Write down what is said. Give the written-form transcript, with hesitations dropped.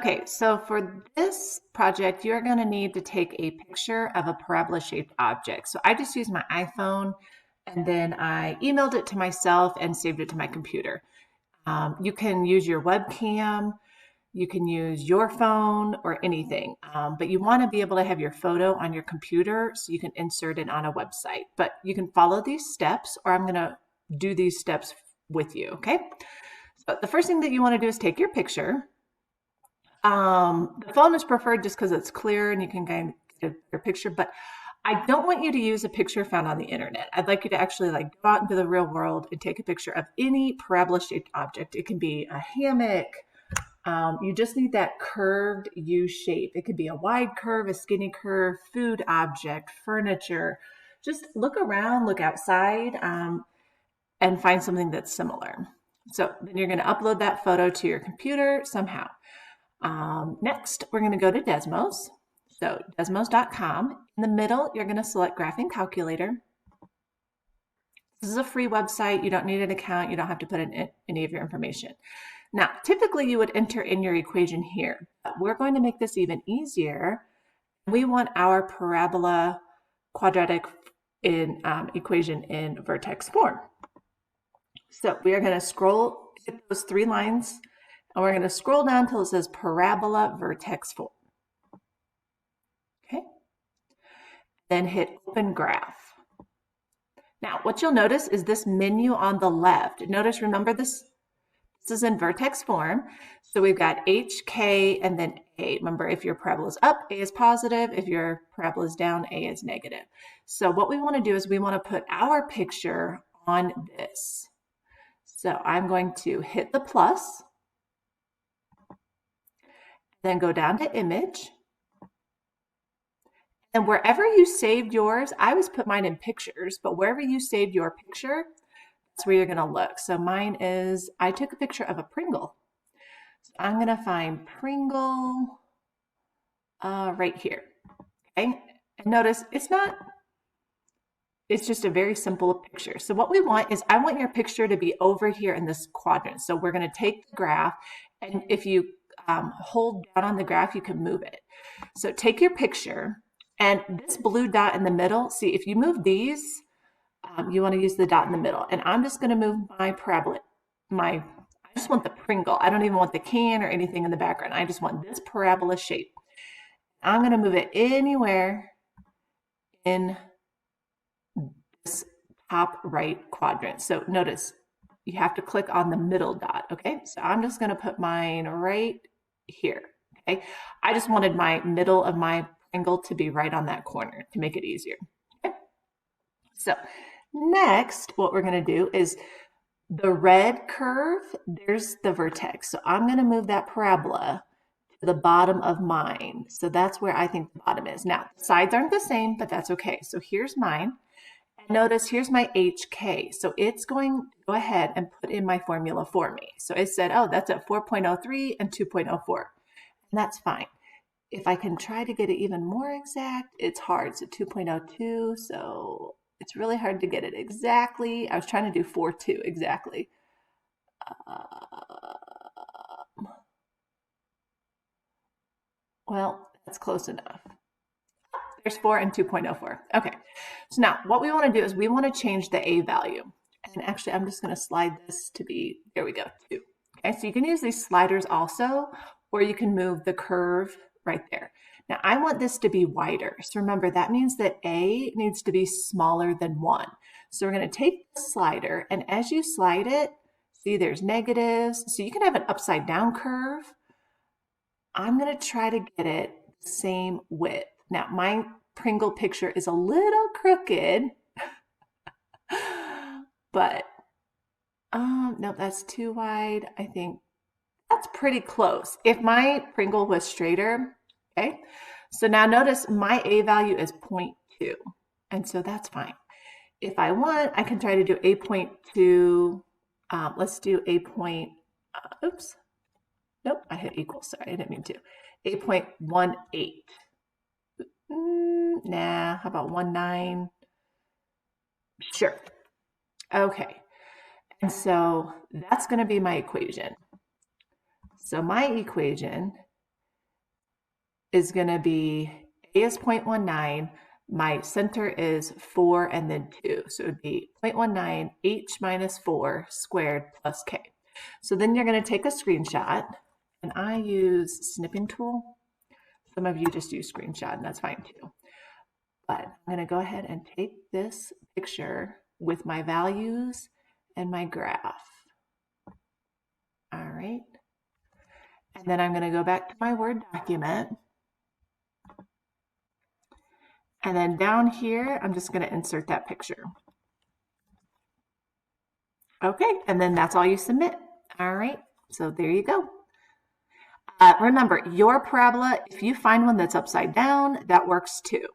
Okay, so for this project, you're going to need to take a picture of a parabola-shaped object. So I just used my iPhone and then I emailed it to myself and saved it to my computer. You can use your webcam, you can use your phone or anything, but you want to be able to have your photo on your computer so you can insert it on a website. But you can follow these steps, or I'm going to do these steps with you, okay? So the first thing that you want to do is take your picture. The phone is preferred just because it's clear and you can kind of get your picture, but I don't want you to use a picture found on the internet. I'd like you to actually like go out into the real world and take a picture of any parabola-shaped object. It can be a hammock. You just need that curved U shape. It could be a wide curve, a skinny curve, food object, furniture. Just look around, look outside, and find something that's similar. So then you're going to upload that photo to your computer somehow. Next, we're going to go to Desmos. So desmos.com. In the middle, you're going to select Graphing Calculator. This is a free website. You don't need an account. You don't have to put in any of your information. Now, typically you would enter in your equation here, but we're going to make this even easier. We want our parabola quadratic equation in Vertex form. So we are going to scroll, hit those three lines, and we're going to scroll down until it says Parabola Vertex form. Okay. Then hit Open Graph. Now, what you'll notice is this menu on the left. Notice, remember this is in Vertex form. So we've got H, K, and then A. Remember, if your parabola is up, A is positive. If your parabola is down, A is negative. So what we want to do is we want to put our picture on this. So I'm going to hit the plus, then go down to image. And wherever you saved yours, I always put mine in pictures, but wherever you saved your picture, that's where you're going to look. So mine is, I took a picture of a Pringle. So I'm going to find Pringle right here. Okay. And notice it's just a very simple picture. So what we want is, I want your picture to be over here in this quadrant. So we're going to take the graph, and if you hold down on the graph, you can move it. So take your picture, and this blue dot in the middle, see, if you move these, you want to use the dot in the middle. And I'm just going to move my parabola, I just want the Pringle. I don't even want the can or anything in the background. I just want this parabola shape. I'm going to move it anywhere in this top right quadrant. So notice you have to click on the middle dot. Okay, so I'm just going to put mine right here. Okay, I just wanted my middle of my Pringle to be right on that corner to make it easier. Okay, so next, what we're going to do is the red curve, there's the vertex. So I'm going to move that parabola to the bottom of mine. So that's where I think the bottom is. Now, the sides aren't the same, but that's okay. So here's mine. And notice here's my HK. So it's going to go ahead and put in my formula for me. So it said, oh, that's at 4.03 and 2.04. And that's fine. If I can try to get it even more exact, it's hard. It's 2.02, so it's really hard to get it exactly. I was trying to do 4.2 exactly. Well, that's close enough. There's 4 and 2.04. Okay, so now what we want to do is we want to change the A value. And actually, I'm just going to slide this to be, there we go, 2. Okay, so you can use these sliders also, or you can move the curve right there. Now I want this to be wider. So remember, that means that A needs to be smaller than 1. So we're going to take the slider, and as you slide it, see there's negatives. So you can have an upside down curve. I'm going to try to get it the same width. Now my Pringle picture is a little crooked, but no, that's too wide. I think that's pretty close. If my Pringle was straighter, okay. So now notice my A value is 0.2, and so that's fine. If I want, I can try to do a 0.2. Let's do a point. Oops. Nope, I hit equal. Sorry, I didn't mean to. 8.18. Nah, how about 1.9? Sure. Okay. And so that's going to be my equation. So my equation is going to be, A is 0.19, my center is 4 and then 2. So it would be 0.19 h minus 4 squared plus k. So then you're going to take a screenshot, and I use snipping tool. Some of you just use screenshot, and that's fine too. But I'm going to go ahead and take this picture with my values and my graph. All right. And then I'm going to go back to my Word document. And then down here, I'm just going to insert that picture. Okay, and then that's all you submit. All right, so there you go. Remember, your parabola, if you find one that's upside down, that works too.